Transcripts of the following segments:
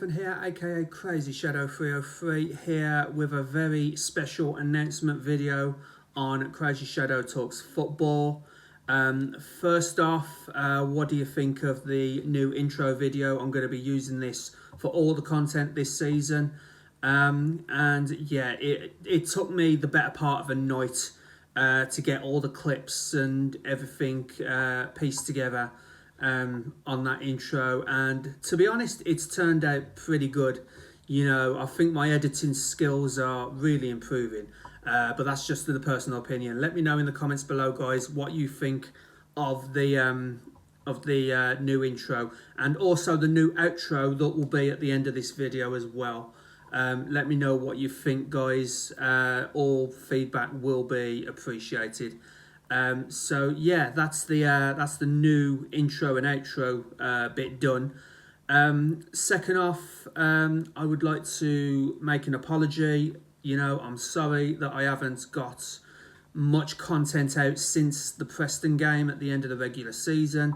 Jonathan here, aka CrazyShadow 303, here with a very special announcement video on CrazyShadow Talks Football. First off, what do you think of the new intro video? I'm going to be using this for all the content this season. And yeah, it took me the better part of a night to get all the clips and everything pieced together on that intro, and to be honest, it's turned out pretty good. You know, I think my editing skills are really improving, but that's just the personal opinion. Let me know in the comments below, guys, what you think of the new intro, and also the new outro that will be at the end of this video as well. Let me know what you think, guys. All feedback will be appreciated. So yeah, that's the new intro and outro bit done. Second off, I would like to make an apology. You know, I'm sorry that I haven't got much content out since the Preston game at the end of the regular season.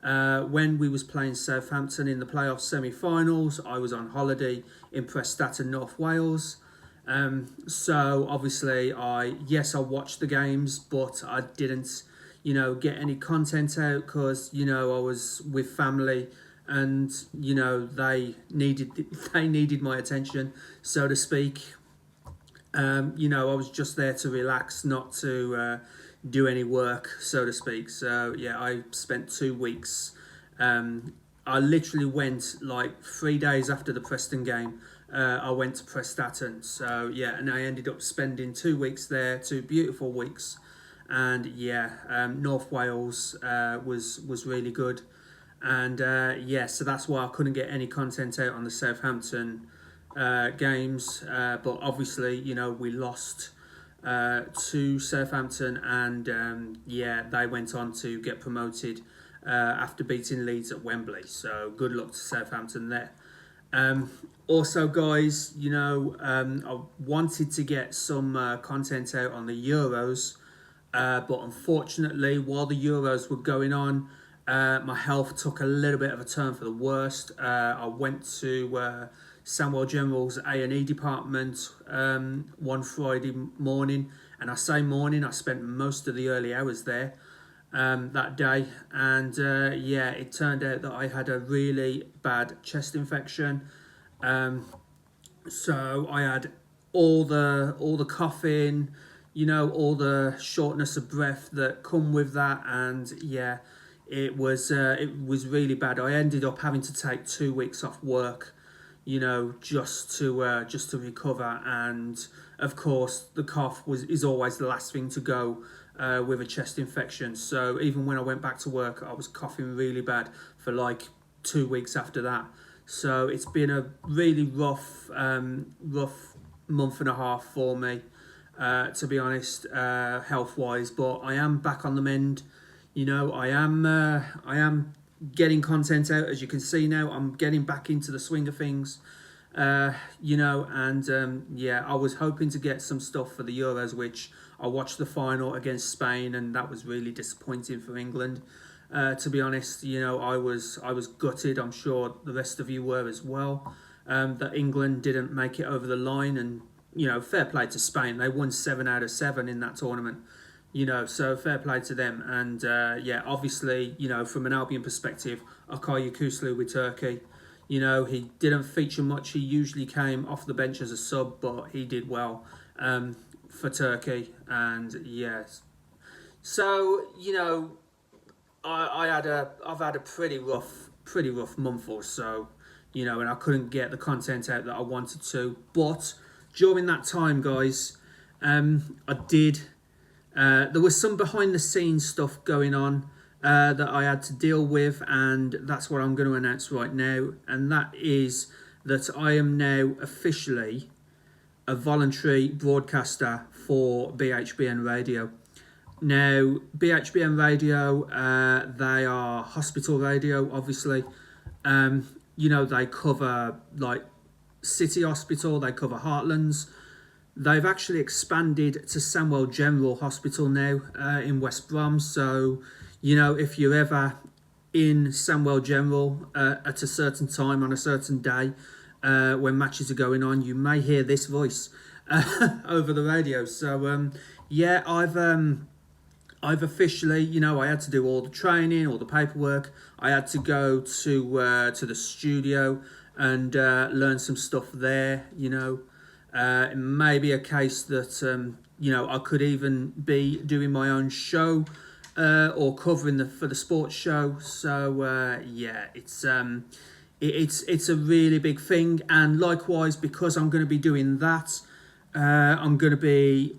When we was playing Southampton in the playoff semi-finals, I was on holiday in Prestatyn, North Wales. So obviously I watched the games, but I didn't, you know, get any content out because, you know, I was with family and, you know, they needed my attention, so to speak. You know, I was just there to relax, not to do any work, so to speak. So yeah, I spent 2 weeks. I literally went like 3 days after the Preston game. I went to Prestatyn, so yeah, and I ended up spending 2 weeks there, 2 beautiful weeks, and yeah, North Wales was really good, and yeah, so that's why I couldn't get any content out on the Southampton games, but obviously, you know, we lost to Southampton, and yeah, they went on to get promoted after beating Leeds at Wembley, so good luck to Southampton there. Also, guys, you know, I wanted to get some content out on the Euros, but unfortunately, while the Euros were going on, my health took a little bit of a turn for the worst. I went to Sandwell General's A&E department one Friday morning, and I say morning, I spent most of the early hours there that day, and yeah, it turned out that I had a really bad chest infection. So I had all the coughing, you know, all the shortness of breath that come with that, and yeah, it was really bad. I ended up having to take 2 weeks off work, you know, just to recover, and of course the cough is always the last thing to go with a chest infection. So even when I went back to work, I was coughing really bad for like 2 weeks after that. So it's been a really rough month and a half for me, to be honest, health-wise. But I am back on the mend. You know, I am getting content out, as you can see now. I'm getting back into the swing of things. You know, and yeah, I was hoping to get some stuff for the Euros, which I watched the final against Spain, and that was really disappointing for England. To be honest, you know, I was gutted. I'm sure the rest of you were as well, that England didn't make it over the line. And, you know, fair play to Spain. They won 7 out of 7 in that tournament, you know, so fair play to them. And yeah, obviously, you know, from an Albion perspective, Okay Yokuşlu with Turkey, you know, he didn't feature much. He usually came off the bench as a sub, but he did well for Turkey. And yes, so, you know, I've had a pretty rough month or so, you know, and I couldn't get the content out that I wanted to. But during that time, guys, I did. There was some behind the scenes stuff going on that I had to deal with, and that's what I'm going to announce right now. And that is that I am now officially a voluntary broadcaster for BHBN Radio. Now, BHBN Radio, they are hospital radio, obviously. You know, they cover, like, City Hospital, they cover Heartlands. They've actually expanded to Sandwell General Hospital now in West Brom. So, you know, if you're ever in Sandwell General at a certain time on a certain day, when matches are going on, you may hear this voice over the radio. So yeah, I've officially, I had to do all the training, all the paperwork. I had to go to the studio and learn some stuff there. It may be a case that I could even be doing my own show or covering for the sports show. So yeah, it's a really big thing, and likewise because I'm going to be doing that. I'm going to be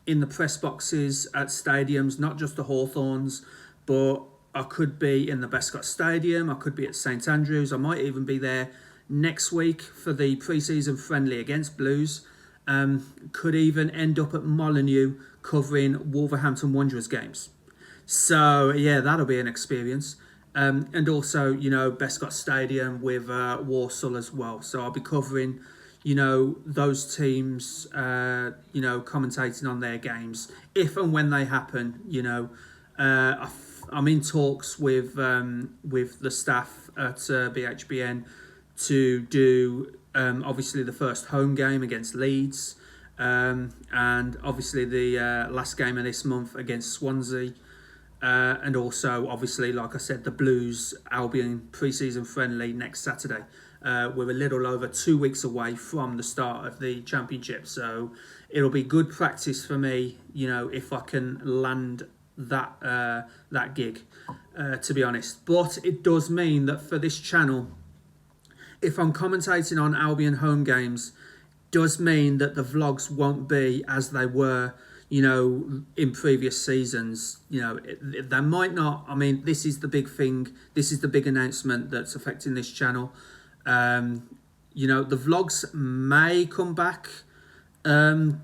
in the press boxes at stadiums, not just the Hawthorns, but I could be in the Bescott Stadium, I could be at St Andrews, I might even be there next week for the pre-season friendly against Blues. Could even end up at Molineux covering Wolverhampton Wanderers games. So yeah, that'll be an experience. And also, Bescott Stadium with Walsall as well. So I'll be covering those teams, commentating on their games if and when they happen. I'm in talks with the staff at BHBN to do obviously the first home game against Leeds, and obviously the last game of this month against Swansea. And also, obviously, like I said, the Blues Albion pre-season friendly next Saturday. We're a little over 2 weeks away from the start of the championship, so it'll be good practice for me, if I can land that gig, to be honest. But it does mean that for this channel, if I'm commentating on Albion home games, does mean that the vlogs won't be as they were, in previous seasons. They might not. I mean, this is the big thing. This is the big announcement that's affecting this channel. The vlogs may come back. When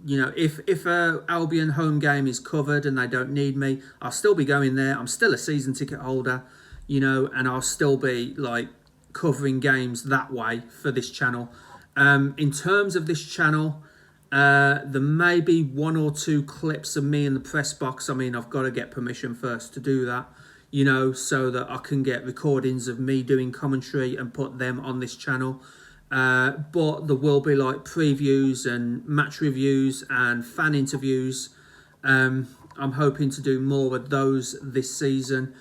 if a Albion home game is covered and they don't need me, I'll still be going there. I'm still a season ticket holder, and I'll still be covering games that way for this channel. In terms of this channel, there may be 1 or 2 clips of me in the press box. I mean, I've got to get permission first to do that, so that I can get recordings of me doing commentary and put them on this channel. But there will be previews and match reviews and fan interviews. I'm hoping to do more of those this season.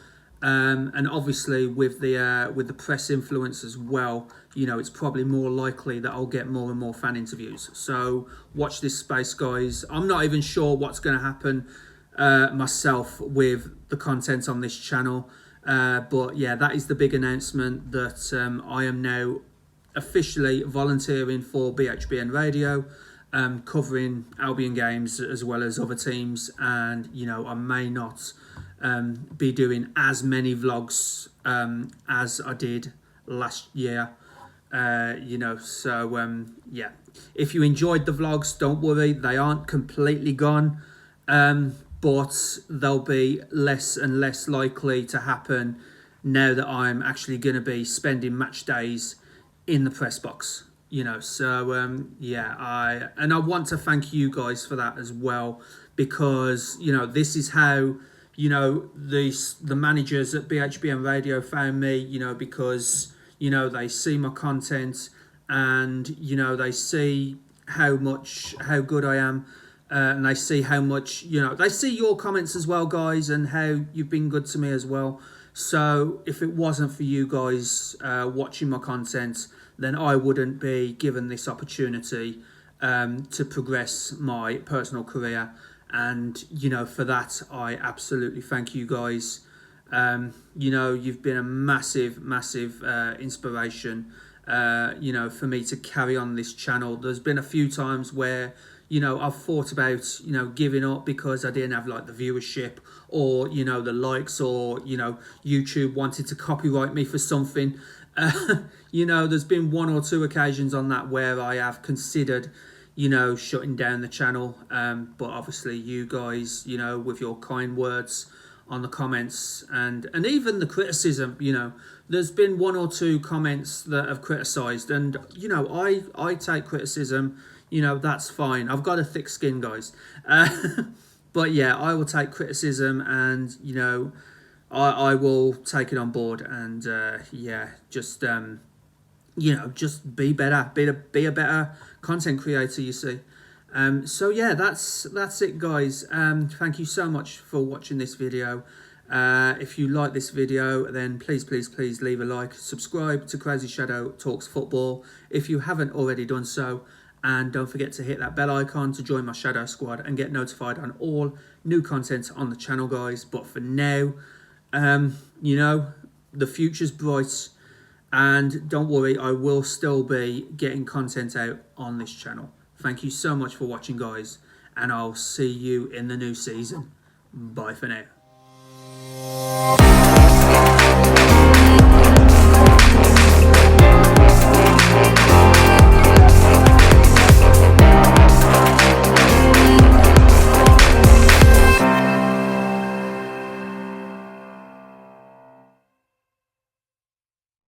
And obviously with the press influence as well, it's probably more likely that I'll get more and more fan interviews. So watch this space, guys. I'm not even sure what's going to happen myself with the content on this channel. But yeah, that is the big announcement that I am now officially volunteering for BHBN Radio, covering Albion games as well as other teams. And, I may not be doing as many vlogs as I did last year. So yeah, if you enjoyed the vlogs, don't worry, they aren't completely gone, but they'll be less and less likely to happen now that I'm actually going to be spending match days in the press box. So yeah, I want to thank you guys for that as well, because this is how the managers at BHBN Radio found me, because they see my content and they see how good I am, and they see how much they see your comments as well, guys, and how you've been good to me as well. So if it wasn't for you guys watching my content, then I wouldn't be given this opportunity to progress my personal career. And for that, I absolutely thank you guys. You've been a massive inspiration for me to carry on this channel. There's been a few times where I've thought about giving up because I didn't have the viewership or the likes, or YouTube wanted to copyright me for something. There's been 1 or 2 occasions on that where I have considered shutting down the channel, but obviously you guys, with your kind words on the comments and even the criticism, there's been 1 or 2 comments that have criticised, and I take criticism, that's fine. I've got a thick skin, guys. But yeah, I will take criticism, and I will take it on board, and yeah, just you know, just be better, be a better content creator, you see. So yeah, that's it, guys. Thank you so much for watching this video. If you like this video, then please leave a like, subscribe to CrazyShadow Talks Football if you haven't already done so, and don't forget to hit that bell icon to join my Shadow Squad and get notified on all new content on the channel, guys. But for now, you know, the future's bright, and don't worry, I will still be getting content out on this channel. Thank you so much for watching, guys, and I'll see you in the new season. Bye for now.